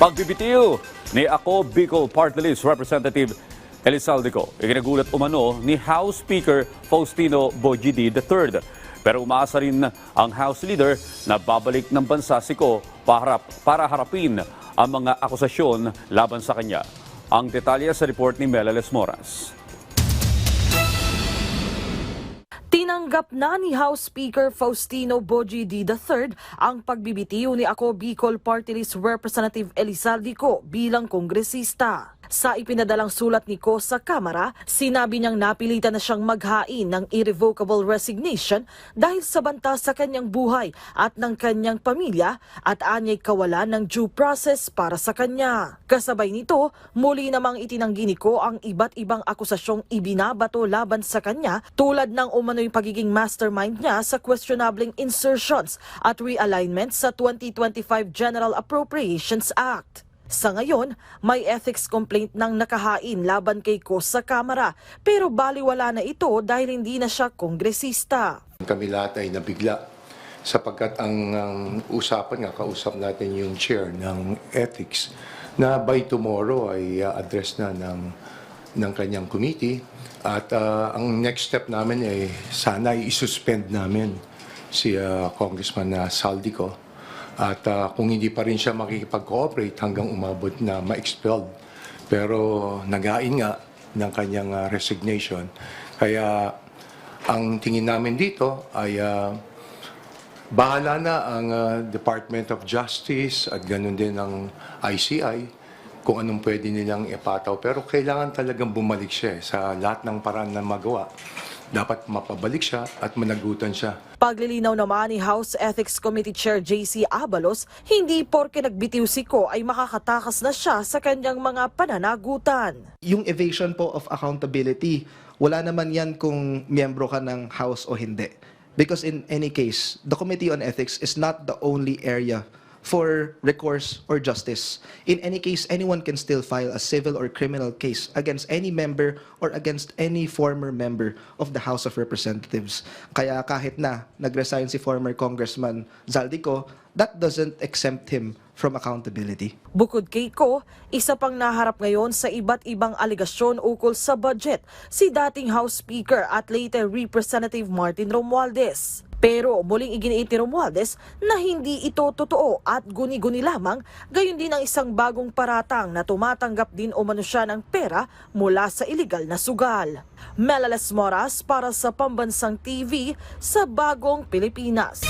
Pagbibitiw ni Ako Bicol Party List Representative Elizaldico, ikinagulat umano ni House Speaker Faustino Bojidi III. Pero umaasa rin ang House Leader na babalik ng bansa si Ko para harapin ang mga akusasyon laban sa kanya. Ang detalye sa report ni Melales Moras. Tinanggap na ni House Speaker Faustino Bojidi III ang pagbibitiw ni Ako Bicol Party List Representative Elizaldico bilang kongresista. Sa ipinadalang sulat ni Ko sa Kamara, sinabi niyang napilitan na siyang maghain ng irrevocable resignation dahil sa banta sa kanyang buhay at ng kanyang pamilya at anyay kawalan ng due process para sa kanya. Kasabay nito, muli namang itinanggi ni Ko ang iba't ibang akusasyong ibinabato laban sa kanya tulad ng umano'y pagiging mastermind niya sa questionableng insertions at realignment sa 2025 General Appropriations Act. Sa ngayon, may ethics complaint ng nakahain laban kay Ko sa Kamara pero baliwala na ito dahil hindi na siya kongresista. Kami lahat ay nabigla sapagkat ang usapan nga, kausap natin yung chair ng ethics na by tomorrow ay address na ng kanyang committee at ang next step namin ay sana i-suspend namin si Congressman Saldico. At kung hindi pa rin siya makikipag-cooperate hanggang umabot na ma-expelled. Pero nagain nga ng kanyang resignation. Kaya ang tingin namin dito ay bahala na ang Department of Justice at ganun din ang ICI kung anong pwede nilang ipataw. Pero kailangan talagang bumalik siya sa lahat ng paraan na magawa. Dapat mapabalik siya at managutan siya. Paglilinaw naman ni House Ethics Committee Chair J.C. Abalos, hindi porke nagbitiw si Ko ay makakatakas na siya sa kanyang mga pananagutan. Yung evasion po of accountability, wala naman yan kung miyembro ka ng House o hindi. Because in any case, the Committee on Ethics is not the only area for recourse or justice. In any case, anyone can still file a civil or criminal case against any member or against any former member of the House of Representatives. Kaya kahit na nag-resign si former Congressman Zaldico, that doesn't exempt him from accountability. Bukod kay Ko, isa pang naharap ngayon sa iba't ibang aligasyon ukol sa budget si dating House Speaker at later Representative Martin Romualdez. Pero muling iginiit ni Romualdez na hindi ito totoo at guni-guni lamang, gayon din ang isang bagong paratang na tumatanggap din umano siya ng pera mula sa iligal na sugal. Melales Moras para sa Pambansang TV sa Bagong Pilipinas.